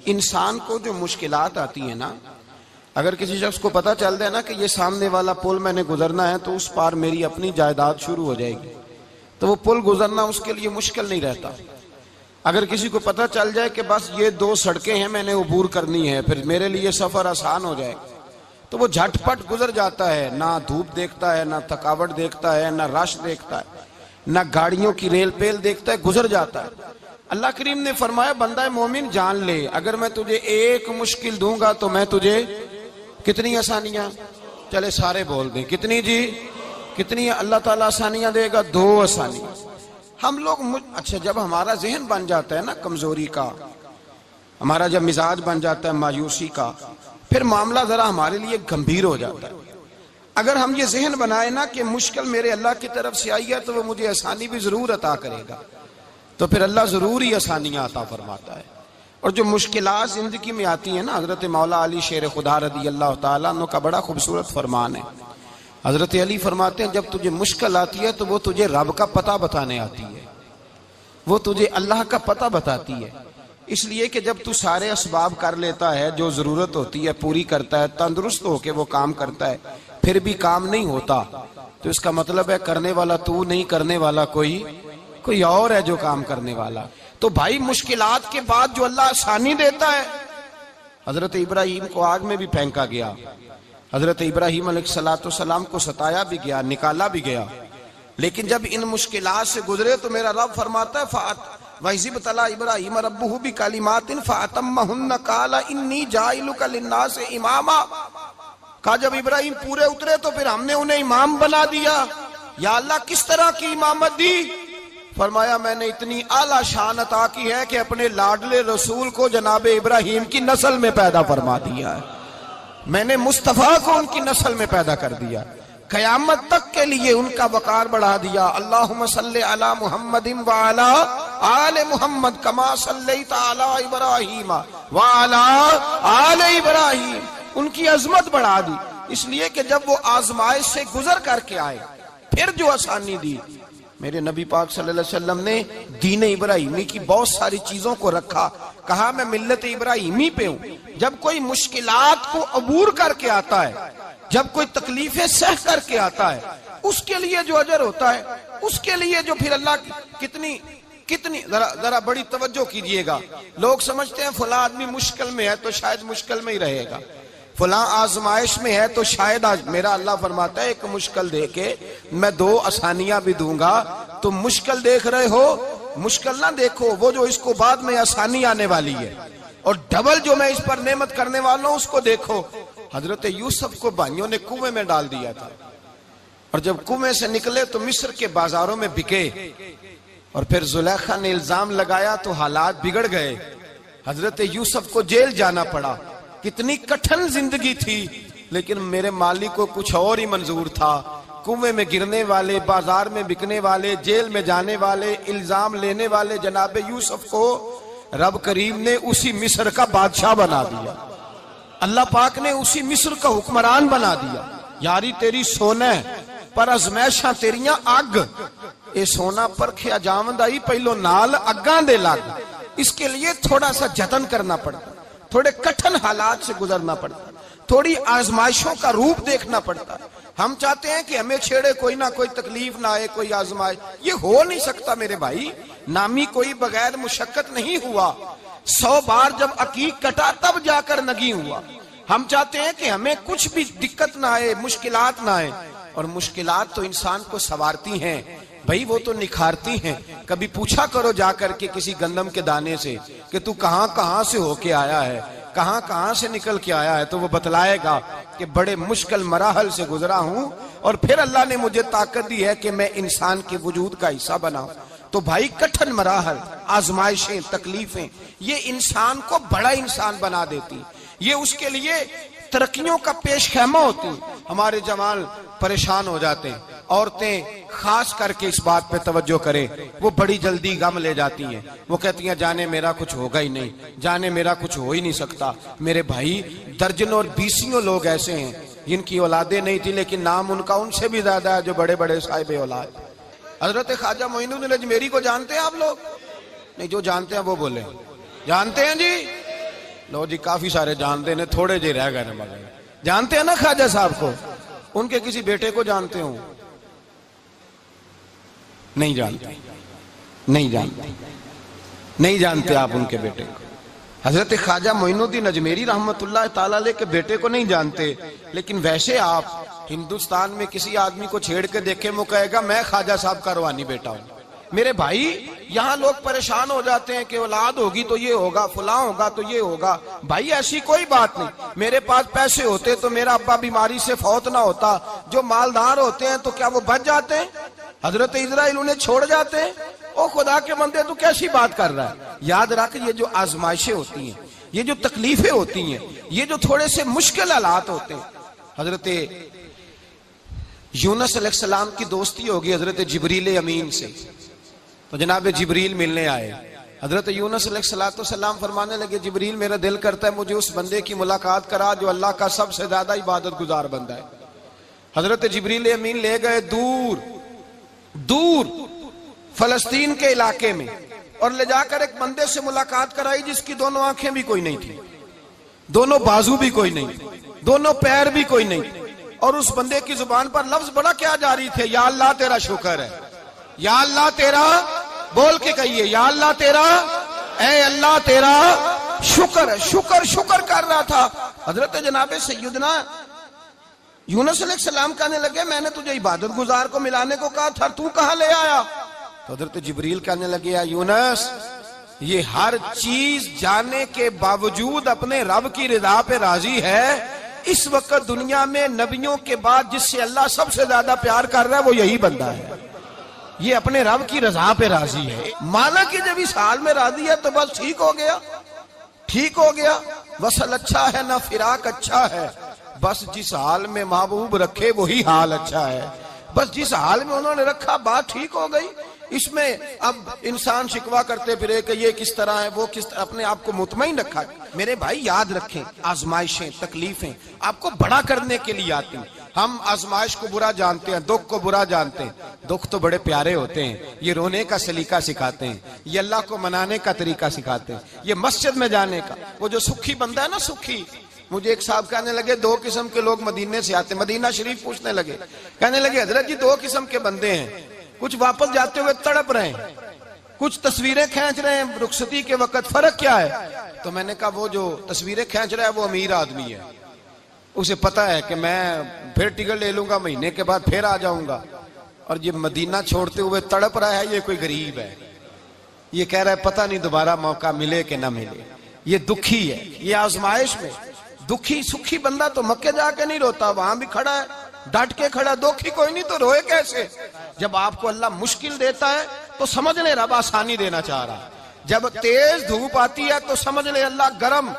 انسان کو جو مشکلات آتی ہیں نا، اگر کسی شخص کو پتہ چل جائے نا کہ یہ سامنے والا پل میں نے گزرنا ہے تو اس پار میری اپنی جائیداد شروع ہو جائے گی، تو وہ پل گزرنا اس کے لیے مشکل نہیں رہتا۔ اگر کسی کو پتہ چل جائے کہ بس یہ 2 سڑکیں ہیں میں نے عبور کرنی ہے، پھر میرے لیے سفر آسان ہو جائے گا، تو وہ جھٹ پٹ گزر جاتا ہے، نہ دھوپ دیکھتا ہے، نہ تھکاوٹ دیکھتا ہے، نہ رش دیکھتا ہے، نہ گاڑیوں کی ریل پیل دیکھتا ہے، گزر جاتا ہے۔ اللہ کریم نے فرمایا بندہ مومن جان لے، اگر میں تجھے ایک مشکل دوں گا تو میں تجھے کتنی آسانیاں، چلے سارے بول دیں کتنی جی، کتنی اللہ تعالیٰ آسانیاں دے گا؟ 2 آسانیاں۔ ہم لوگ اچھا جب ہمارا ذہن بن جاتا ہے نا کمزوری کا، ہمارا جب مزاج بن جاتا ہے مایوسی کا، پھر معاملہ ذرا ہمارے لیے گمبھیر ہو جاتا ہے۔ اگر ہم یہ ذہن بنائے نا کہ مشکل میرے اللہ کی طرف سے آئی ہے تو وہ مجھے آسانی بھی ضرور عطا کرے گا، تو پھر اللہ ضرور ہی آسانیاں عطا فرماتا ہے۔ اور جو مشکلات زندگی میں آتی ہیں نا، حضرت مولا علی شیر خدا رضی اللہ تعالیٰ عنہ کا بڑا خوبصورت فرمان ہے۔ حضرت علی فرماتے ہیں جب تجھے مشکل آتی ہے تو وہ تجھے رب کا پتہ بتانے آتی ہے، وہ تجھے اللہ کا پتہ بتاتی ہے۔ اس لیے کہ جب تو سارے اسباب کر لیتا ہے، جو ضرورت ہوتی ہے پوری کرتا ہے، تندرست ہو کے وہ کام کرتا ہے، پھر بھی کام نہیں ہوتا، تو اس کا مطلب ہے کرنے والا تو نہیں، کرنے والا کوئی اور ہے جو کام کرنے والا۔ تو بھائی مشکلات کے بعد جو اللہ آسانی دیتا ہے، حضرت ابراہیم کو آگ میں بھی پھینکا گیا، حضرت ابراہیم علیہ السلام کو ستایا بھی گیا، نکالا بھی گیا، لیکن جب ان مشکلات سے گزرے تو میرا رب فرماتا ہے وَإِذِ ابْتَلَىٰ إِبْرَاهِيمَ رَبُّهُ بِكَلِمَاتٍ فَأَتَمَّهُنَّ قَالَ إِنِّي جَاعِلُكَ لِلنَّاسِ إِمَامًا۔ کہا جب ابراہیم پورے اترے تو پھر ہم نے انہیں امام بنا دیا۔ یا اللہ کس طرح کی امامت دی؟ فرمایا میں نے اتنی اعلیٰ شان عطا کی ہے کہ اپنے لاڈلے رسول کو جناب ابراہیم کی نسل میں پیدا فرما دیا ہے، میں نے مصطفیٰ کو ان کی نسل میں پیدا کر دیا، قیامت تک کے لیے ان کا وقار بڑھا دیا۔ اللہم صلی علی محمد وعلی آل محمد کما صلیت علی ابراہیم وعلی آل ابراہیم، ان کی عظمت بڑھا دی۔ اس لیے کہ جب وہ آزمائش سے گزر کر کے آئے پھر جو آسانی دی، میرے نبی پاک صلی اللہ علیہ وسلم نے دین ابراہیمی کی بہت ساری چیزوں کو رکھا، کہا میں ملت ابراہیمی پہ ہوں۔ جب کوئی مشکلات کو عبور کر کے آتا ہے، جب کوئی تکلیفیں سہ کر کے آتا ہے، اس کے لیے جو اجر ہوتا ہے، اس کے لیے جو پھر اللہ کتنی ذرا بڑی توجہ کیجئے گا۔ لوگ سمجھتے ہیں فلاں آدمی مشکل میں ہے تو شاید مشکل میں ہی رہے گا، فلاں آزمائش میں ہے تو شاید میرا اللہ فرماتا ہے ایک مشکل دے کے میں 2 آسانیاں بھی دوں گا۔ تم مشکل دیکھ رہے ہو، مشکل نہ دیکھو، وہ جو اس کو بعد میں آسانی آنے والی ہے، اور ڈبل جو میں اس پر نعمت کرنے والا ہوں اس کو دیکھو۔ حضرت یوسف کو بھائیوں نے کنویں میں ڈال دیا تھا، اور جب کنویں سے نکلے تو مصر کے بازاروں میں بکے، اور پھر زلیخا نے الزام لگایا تو حالات بگڑ گئے، حضرت یوسف کو جیل جانا پڑا۔ کتنی کٹھن زندگی تھی، لیکن میرے مالک کو کچھ اور ہی منظور تھا۔ کنویں میں گرنے والے، بازار میں بکنے والے، جیل میں جانے والے، الزام لینے والے جناب یوسف کو رب کریم نے اسی مصر کا بادشاہ بنا دیا، اللہ پاک نے اسی مصر کا حکمران بنا دیا۔ یاری تیری سونا پر ازمیشاں تیریاں اگ، اے سونا پرکھیا جاوند آئی پہلو نال اگاں دے لگ۔ اس کے لیے تھوڑا سا جتن کرنا پڑتا، تھوڑے کٹھن حالات سے گزرنا پڑتا، تھوڑی آزمائشوں کا روپ دیکھنا پڑتا۔ ہم چاہتے ہیں کہ ہمیں چھیڑے کوئی نہ کوئی تکلیف نہ آئے، کوئی آزمائش، یہ ہو نہیں سکتا میرے بھائی۔ نامی کوئی بغیر مشقت نہیں ہوا، 100 بار جب عقیق کٹا تب جا کر نگی ہوا۔ ہم چاہتے ہیں کہ ہمیں کچھ بھی دقت نہ آئے، مشکلات نہ آئے، اور مشکلات تو انسان کو سنوارتی ہیں بھائی، وہ تو نکھارتی ہیں۔ کبھی پوچھا کرو جا کر کے کسی گندم کے دانے سے کہ تو کہاں سے ہو کے آیا ہے، کہاں سے نکل کے آیا ہے، تو وہ بتلائے گا کہ بڑے مشکل مراحل سے گزرا ہوں، اور پھر اللہ نے مجھے طاقت دی ہے کہ میں انسان کے وجود کا حصہ بناؤں۔ تو بھائی کٹھن مراحل، آزمائشیں، تکلیفیں، یہ انسان کو بڑا انسان بنا دیتی، یہ اس کے لیے ترقیوں کا پیش خیمہ ہوتی۔ ہمارے جوان پریشان ہو جاتے ہیں، عورتیں خاص کر کے اس بات پہ توجہ کریں، وہ بڑی جلدی غم لے جاتی ہیں، وہ کہتی ہیں جانے میرا کچھ ہوگا ہی نہیں، جانے میرا کچھ ہو ہی نہیں سکتا۔ میرے بھائی درجنوں اور بیسیوں لوگ ایسے ہیں جن کی اولادیں نہیں تھی، لیکن نام ان کا ان سے بھی زیادہ ہے جو بڑے بڑے صاحب اولاد۔ حضرت خواجہ معین الدین اجمیری کو جانتے ہیں آپ لوگ؟ نہیں، جو جانتے ہیں وہ بولیں۔ جانتے ہیں جی؟ لو جی کافی سارے جانتے ہیں، تھوڑے جی رہ گئے نا مگر جانتے ہیں نا خواجہ صاحب کو؟ ان کے کسی بیٹے کو جانتے ہوں؟ نہیں جانتے، نہیں جانتے، نہیں جانتے آپ ان کے بیٹے کو۔ حضرت خواجہ معین الدین اجمیری رحمت اللہ تعالیٰ علیہ کے بیٹے کو نہیں جانتے، لیکن ویسے آپ ہندوستان میں کسی آدمی کو چھیڑ کے دیکھیں وہ کہے گا میں خواجہ صاحب کا روحانی بیٹا ہوں۔ میرے بھائی یہاں لوگ پریشان ہو جاتے ہیں کہ اولاد ہوگی تو یہ ہوگا، فلاں ہوگا تو یہ ہوگا۔ بھائی ایسی کوئی بات نہیں، میرے پاس پیسے ہوتے تو میرا ابا بیماری سے فوت نہ ہوتا۔ جو مالدار ہوتے ہیں تو کیا وہ بچ جاتے ہیں؟ حضرت اسرائیل انہیں چھوڑ جاتے ہیں؟ او خدا کے بندے تو کیسی بات کر رہا ہے؟ یاد رکھ، یہ جو آزمائشیں ہوتی ہیں، یہ جو تکلیفیں ہوتی ہیں، یہ جو تھوڑے سے مشکل حالات ہوتے ہیں۔ حضرت یونس علیہ السلام کی دوستی ہوگی حضرت جبریل امین سے، تو جناب جبریل ملنے آئے۔ حضرت یونس علیہ السلام فرمانے لگے جبریل میرا دل کرتا ہے مجھے اس بندے کی ملاقات کرا جو اللہ کا سب سے زیادہ عبادت گزار بندہ ہے۔ حضرت جبریل امین لے گئے دور فلسطین کے علاقے میں، اور لے جا کر ایک بندے سے ملاقات کرائی جس کی دونوں آنکھیں بھی کوئی نہیں تھی، دونوں بازو بھی کوئی نہیں تھی، دونوں پیر بھی کوئی نہیں تھی، اور اس بندے کی زبان پر لفظ بڑا کیا جاری تھے، یا اللہ تیرا شکر ہے، یا اللہ تیرا، بول کے کہیے یا اللہ تیرا، اے اللہ تیرا شکر ہے، شکر کر رہا تھا۔ حضرت جناب سیدنا یونس علیہ السلام کہنے لگے میں نے تجھے عبادت گزار کو ملانے کو کہا تھا، تو کہاں لے آیا؟ تو حضرت جبریل کہنے لگے یا یونس، یہ ہر چیز جانے کے باوجود اپنے رب کی رضا پہ راضی ہے۔ اس وقت دنیا میں نبیوں کے بعد جس سے اللہ سب سے زیادہ پیار کر رہا ہے وہ یہی بندہ ہے، یہ اپنے رب کی رضا پہ راضی ہے۔ مانا کہ جب اس حال میں راضی ہے تو بس ٹھیک ہو گیا، وصل اچھا ہے نہ فراق اچھا ہے، بس جس حال میں محبوب رکھے وہی حال اچھا ہے، بس جس حال میں انہوں نے رکھا بات ٹھیک ہو گئی۔ اس میں اب انسان شکوا کرتے پھرے کہ یہ کس طرح ہے وہ کس طرح، اپنے آپ کو مطمئن رکھا۔ میرے بھائی یاد رکھیں آزمائشیں تکلیفیں آپ کو بڑا کرنے کے لیے آتی ہیں۔ ہم آزمائش کو برا جانتے ہیں، دکھ کو برا جانتے ہیں، دکھ تو بڑے پیارے ہوتے ہیں، یہ رونے کا سلیقہ سکھاتے ہیں، یہ اللہ کو منانے کا طریقہ سکھاتے ہیں، یہ مسجد میں جانے کا۔ وہ جو سکھی بندہ ہے نا سکھی، مجھے ایک صاحب کہنے لگے دو قسم کے لوگ مدینے سے آتے ہیں، مدینہ شریف پوچھنے لگے، کہنے لگے حضرت جی دو قسم کے بندے ہیں، کچھ واپس جاتے ہوئے تڑپ رہے ہیں، کچھ تصویریں کھینچ رہے ہیں رخصتی کے وقت، فرق کیا ہے؟ تو میں نے کہا وہ جو تصویریں کھینچ رہا ہے وہ امیر آدمی ہے، اسے پتا ہے کہ میں پھر ٹکٹ لے لوں گا مہینے کے بعد پھر آ جاؤں گا، اور یہ مدینہ چھوڑتے ہوئے تڑپ رہا ہے یہ کوئی غریب ہے، یہ کہہ رہا ہے پتہ نہیں دوبارہ موقع ملے کہ نہ ملے، یہ دکھی ہے۔ یہ آزمائش میں دکھی سکھی بندہ تو مکے جا کے نہیں روتا، وہاں بھی کھڑا ہے ڈٹ کے کھڑا، دکھی کوئی نہیں تو روئے کیسے؟ جب آپ کو اللہ مشکل دیتا ہے تو سمجھ لے رب آسانی دینا چاہ رہا ہے، جب تیز دھوپ آتی ہے تو سمجھ لے اللہ گرم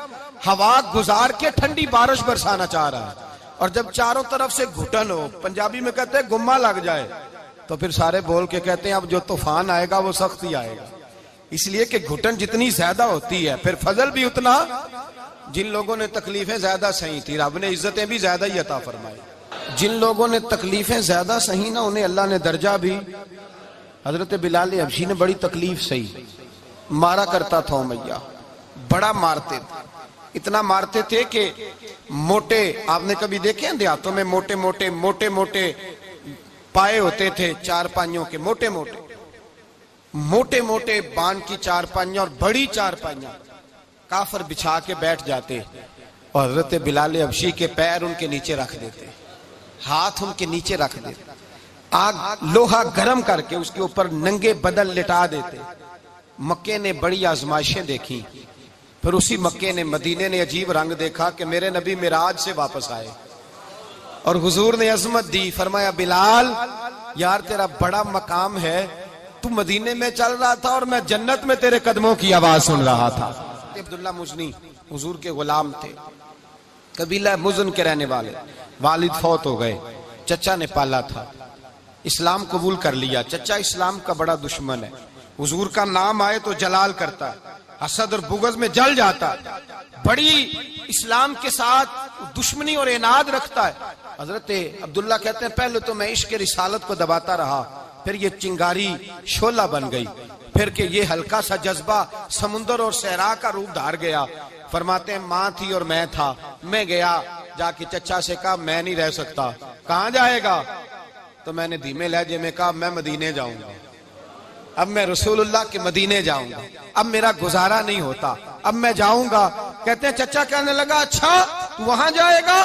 ہوا گزار کے ٹھنڈی بارش برسانا چاہ رہا ہے، اور جب چاروں طرف سے گھٹن ہو، پنجابی میں کہتے ہیں گما لگ جائے، تو پھر سارے بول کے کہتے ہیں اب جو طوفان آئے گا وہ سخت ہی آئے گا، اس لیے کہ گھٹن جتنی زیادہ ہوتی ہے پھر فضل بھی اتنا۔ جن لوگوں نے تکلیفیں زیادہ سہی تھی رب نے عزتیں بھی زیادہ ہی عطا فرمائی، جن لوگوں نے تکلیفیں زیادہ سہی نہ انہیں اللہ نے درجہ بھی۔ حضرت بلال حبشی نے بڑی تکلیف سہی، مارا کرتا تھا امیہ، بڑا مارتے تھے، اتنا مارتے تھے کہ موٹے، آپ نے کبھی دیکھے ہیں دیہاتوں میں موٹے موٹے پائے ہوتے تھے چار پائیوں کے، موٹے موٹے بان کی چار پائیاں اور بڑی چار پائیاں کافر بچھا کے بیٹھ جاتے، اور حضرت بلال حبشی کے پیر ان کے نیچے رکھ دیتے، ہاتھ ان کے نیچے رکھ دیتے، آگ لوہا گرم کر کے اس کے اوپر ننگے بدن لٹا دیتے۔ مکے نے بڑی آزمائشیں دیکھی، پھر اسی مکے نے مدینے نے عجیب رنگ دیکھا کہ میرے نبی معراج سے واپس آئے، اور حضور نے عظمت دی، فرمایا بلال یار تیرا بڑا مقام ہے، تو مدینے میں چل رہا تھا اور میں جنت میں تیرے قدموں کی آواز سن رہا تھا۔ عبداللہ مزنی حضور کے غلام تھے، قبیلہ مزن کے رہنے والے، والد فوت ہو گئے، چچا نے پالا تھا، اسلام قبول کر لیا، چچا اسلام کا بڑا دشمن ہے، حضور کا نام آئے تو جلال کرتا ہے، حسد اور بغض میں جل جاتا ہے، بڑی اسلام کے ساتھ دشمنی اور عناد رکھتا ہے۔ حضرت عبداللہ کہتے ہیں پہلے تو میں عشق رسالت کو دباتا رہا، پھر یہ چنگاری شعلہ بن گئی، پھر کہ یہ ہلکا سا جذبہ سمندر اور صحرا کا روپ دھار گیا، فرماتے ہیں ماں تھی اور میں تھا، میں گیا جا کے چچا سے کہا میں نہیں رہ سکتا، کہاں جائے گا؟ تو میں نے دھیمے لہجے میں کہا میں مدینے جاؤں گا، اب میں رسول اللہ کے مدینے جاؤں گا، اب میرا گزارا نہیں ہوتا، اب میں جاؤں گا۔ کہتے ہیں چچا کہنے لگا اچھا تو وہاں جائے گا؟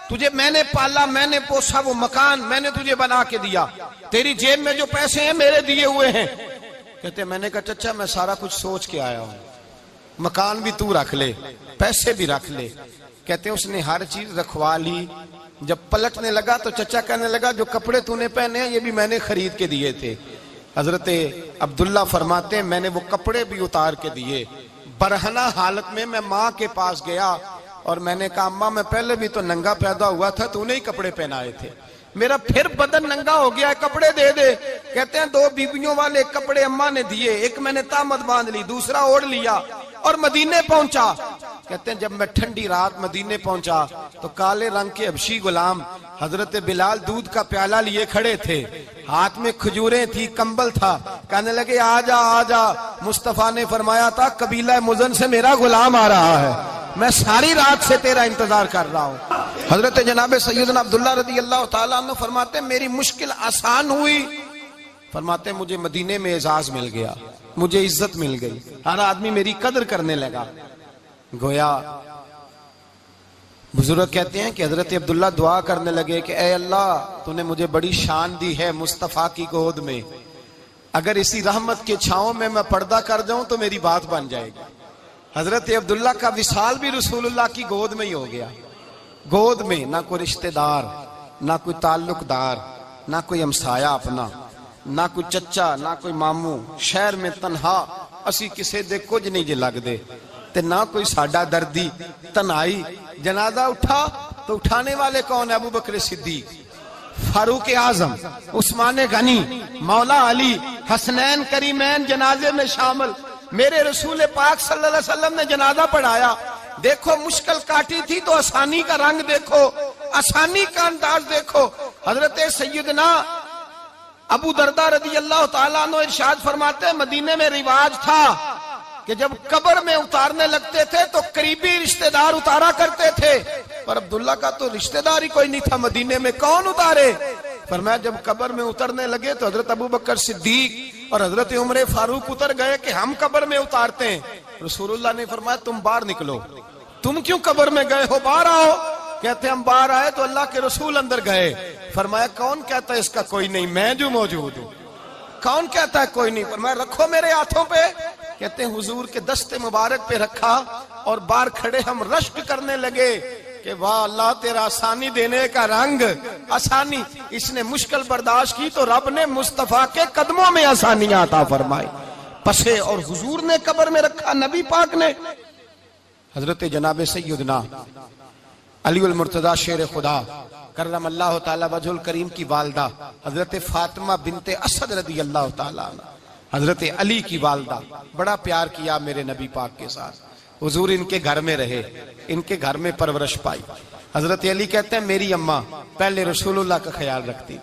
تجھے میں نے پالا، میں نے پوسا، وہ مکان میں نے تجھے بنا کے دیا، تیری جیب میں جو پیسے ہیں میرے دیے ہوئے ہیں۔ کہتے ہیں میں نے کہا چچا میں سارا کچھ سوچ کے آیا ہوں، مکان بھی تو رکھ لے، پیسے بھی رکھ لے۔ کہتے ہیں اس نے ہر چیز رکھوا لی۔ جب پلٹنے لگا تو چچا کہنے لگا جو کپڑے تو نے پہنے ہیں یہ بھی میں نے خرید کے دیے تھے۔ حضرت عبداللہ فرماتے ہیں میں نے وہ کپڑے بھی اتار کے دیے، برہنہ حالت میں میں ماں کے پاس گیا اور میں نے کہا اماں میں پہلے بھی تو ننگا پیدا ہوا تھا، تو نے ہی کپڑے پہنائے تھے، میرا پھر بدن ننگا ہو گیا ہے، کپڑے دے دے۔ کہتے ہیں 2 بیویوں والے کپڑے اماں نے دیے، ایک میں نے تامت باندھ لی، دوسرا اوڑھ لیا اور مدینے پہنچا۔ کہتے ہیں جب میں ٹھنڈی رات مدینے پہنچا تو کالے رنگ کے حبشی غلام حضرت بلال دودھ کا پیالہ لیے کھڑے تھے، ہاتھ میں کھجوریں تھی، کمبل تھا، کہنے لگے آجا آجا۔ مصطفیٰ نے فرمایا تھا قبیلہ مزن سے میرا غلام آ رہا ہے، میں ساری رات سے تیرا انتظار کر رہا ہوں۔ حضرت جناب سیدنا عبداللہ رضی اللہ تعالیٰ عنہ فرماتے ہیں میری مشکل آسان ہوئی، فرماتے ہیں مجھے مدینے میں اعزاز مل گیا، مجھے عزت مل گئی، ہر آدمی میری قدر کرنے لگا۔ گویا بزرگ کہتے ہیں کہ حضرت عبداللہ دعا کرنے لگے کہ اے اللہ تو نے مجھے بڑی شان دی ہے مصطفیٰ کی گود میں، اگر اسی رحمت کے چھاؤں میں پردہ کر جاؤں تو میری بات بن جائے گی۔ حضرت عبداللہ کا وصال بھی رسول اللہ کی گود میں ہی ہو گیا، گود میں، نہ کوئی رشتہ دار، نہ کوئی تعلق دار، نہ کوئی ہمسایا اپنا، نہ کوئی چچا، نہ کوئی ماموں، شہر میں تنہا اسی کسے دے کچھ نہیں جے لگ دے تے نہ کوئی ساڈا دردی، تنہائی۔ جنازہ اٹھا تو اٹھانے والے کون؟ ابو بکر صدیق، فاروق اعظم، عثمان غنی، مولا علی، حسنین کریمین جنازے میں شامل۔ میرے رسول پاک صلی اللہ علیہ وسلم نے جنازہ پڑھایا، دیکھو مشکل کاٹی تھی تو آسانی کا رنگ دیکھو، آسانی کا انداز دیکھو۔ حضرت سیدنا ابو دردہ رضی اللہ تعالیٰ عنہ ارشاد فرماتے ہیں مدینے میں رواج تھا کہ جب قبر میں اتارنے لگتے تھے تو قریبی رشتہ دار اتارا کرتے تھے، پر عبداللہ کا تو رشتہ دار ہی کوئی نہیں تھا مدینے میں، کون اتارے؟ فرمایا جب قبر میں اترنے لگے تو حضرت ابو بکر صدیق اور حضرت عمر فاروق اتر گئے کہ ہم قبر میں اتارتے ہیں۔ رسول اللہ نے فرمایا تم باہر نکلو، تم کیوں قبر میں گئے ہو، باہر آؤ۔ کہتے ہم باہر آئے تو اللہ کے رسول اندر گئے، فرمایا کون کہتا ہے اس کا کوئی نہیں، میں جو موجود ہوں، کون کہتا ہے کوئی نہیں؟ فرمایا رکھو میرے ہاتھوں پہ۔ کہتے ہیں حضور کے دست مبارک پہ رکھا اور باہر کھڑے ہم رشک کرنے لگے کہ واہ اللہ تیرا آسانی دینے کا رنگ، آسانی۔ اس نے مشکل برداشت کی تو رب نے مصطفیٰ کے قدموں میں آسانیاں عطا فرمائی، پسے اور حضور نے قبر میں رکھا، نبی پاک نے۔ حضرت جناب سیدنا علی المرتضی شیر خدا کرم اللہ تعالی وجہ الکریم کی والدہ حضرت فاطمہ بنت اسد رضی اللہ تعالی عنہ، حضرت علی کی والدہ، بڑا پیار کیا میرے نبی پاک کے ساتھ، حضور ان کے گھر میں رہے، ان کے گھر میں پرورش پائی۔ حضرت علی کہتے ہیں میری اماں پہلے رسول اللہ کا خیال رکھتی،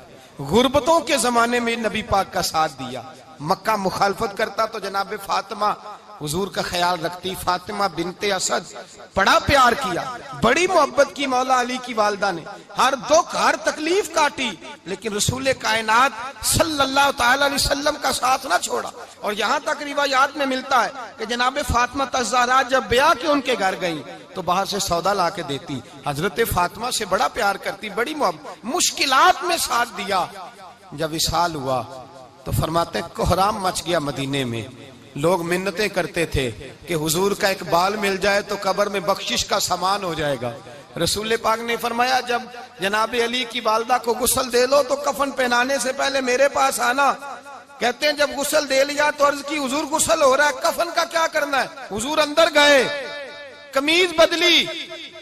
غربتوں کے زمانے میں نبی پاک کا ساتھ دیا، مکہ مخالفت کرتا تو جناب فاطمہ حضور کا خیال رکھتی۔ فاطمہ بنت اسد بڑا پیار کیا، بڑی محبت کی مولا علی کی والدہ نے، ہر دکھ ہر تکلیف کاٹی، لیکن رسول کائنات صلی اللہ تعالی علیہ وسلم کا ساتھ نہ چھوڑا۔ اور یہاں تک روایات میں ملتا ہے کہ جناب فاطمہ الزہرا جب بیاہ کے ان کے گھر گئی تو باہر سے سودا لا کے دیتی، حضرت فاطمہ سے بڑا پیار کرتی، بڑی محبت، مشکلات میں ساتھ دیا۔ جب وصال ہوا تو فرماتے کوہرام مچ گیا مدینے میں، لوگ منتیں کرتے تھے کہ حضور کا ایک بال مل جائے تو قبر میں بخشش کا سامان ہو جائے گا۔ رسول پاک نے فرمایا جب جناب علی کی والدہ کو غسل دے لو تو کفن پہنانے سے پہلے میرے پاس آنا۔ کہتے ہیں جب غسل دے لیا تو عرض کی حضور غسل ہو رہا ہے، کفن کا کیا کرنا ہے؟ حضور اندر گئے، قمیض بدلی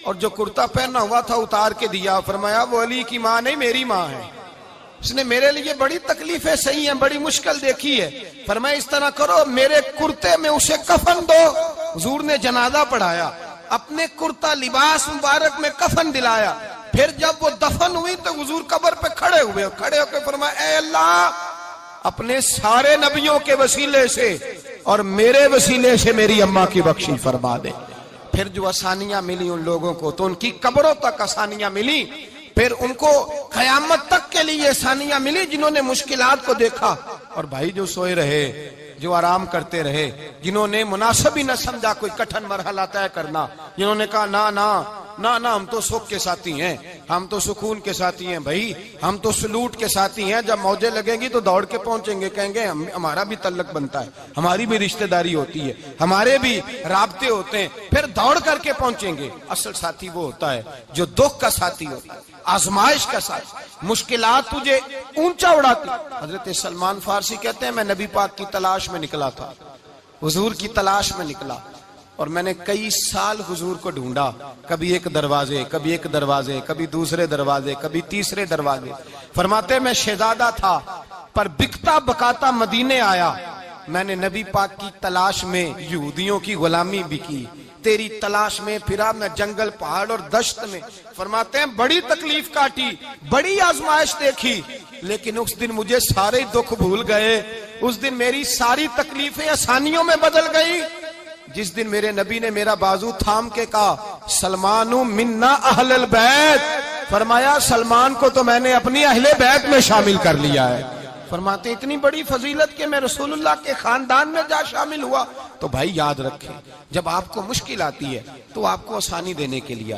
اور جو کرتا پہنا ہوا تھا اتار کے دیا۔ فرمایا وہ علی کی ماں نہیں میری ماں ہے، اس نے میرے لیے بڑی تکلیفیں سہی ہیں، بڑی مشکل دیکھی ہے۔ فرمایا اس طرح کرو میرے کرتے میں اسے کفن دو۔ حضور نے جنازہ پڑھایا، اپنے کرتا لباس مبارک میں کفن دلایا۔ پھر جب وہ دفن ہوئی تو حضور قبر پہ کھڑے ہوئے، کھڑے ہو کے فرمایا اے اللہ اپنے سارے نبیوں کے وسیلے سے اور میرے وسیلے سے میری اماں کی بخشش فرما دے۔ پھر جو آسانیاں ملی ان لوگوں کو تو ان کی قبروں تک آسانیاں ملی، پھر ان کو قیامت تک کے لیے آسانیاں ملی جنہوں نے مشکلات کو دیکھا. اور بھائی جو سوئے رہے، جو آرام کرتے رہے، جنہوں نے مناسب ہی نہ سمجھا کوئی کٹھن مرحلہ طے کرنا، جنہوں نے کہا نا نا نا نا ہم تو سکھ کے ساتھی ہیں، ہم تو سکون کے ساتھی ہیں، بھائی ہم تو سلوٹ کے ساتھی ہیں، جب موجیں لگیں گی تو دوڑ کے پہنچیں گے، کہیں گے ہمارا بھی تعلق بنتا ہے، ہماری بھی رشتہ داری ہوتی ہے، ہمارے بھی رابطے ہوتے ہیں، پھر دوڑ کر کے پہنچیں گے. اصل ساتھی وہ ہوتا ہے جو دکھ کا ساتھی ہوتا ہے، آزمائش کا ساتھ، مشکلات تجھے اونچا اڑاتی. حضرت سلمان فارسی کہتے ہیں میں نبی پاک کی تلاش میں نکلا تھا، حضور کی تلاش میں نکلا، اور میں نے کئی سال حضور کو ڈھونڈا، کبھی ایک دروازے، کبھی ایک دروازے، کبھی دوسرے دروازے، کبھی تیسرے دروازے. فرماتے میں شہزادہ تھا پر بکتا بکاتا مدینے آیا، میں نے نبی پاک کی تلاش میں یہودیوں کی غلامی بھی کی، تیری تلاش میں پھرا میں جنگل پہاڑ اور دشت میں. فرماتے ہیں بڑی تکلیف کاٹی، بڑی آزمائش دیکھی، لیکن اس دن مجھے سارے دکھ بھول گئے، اس دن میری ساری تکلیفیں آسانیوں میں بدل گئی جس دن میرے نبی نے میرا بازو تھام کے کہا سلمان منا اہل البیت. فرمایا سلمان کو تو میں نے اپنی اہل بیت میں شامل کر لیا ہے. فرماتے اتنی بڑی فضیلت کہ میں رسول اللہ کے خاندان میں جا شامل ہوا. تو بھائی یاد رکھیں جب آپ کو مشکل آتی ہے تو آپ کو آسانی دینے کے لیے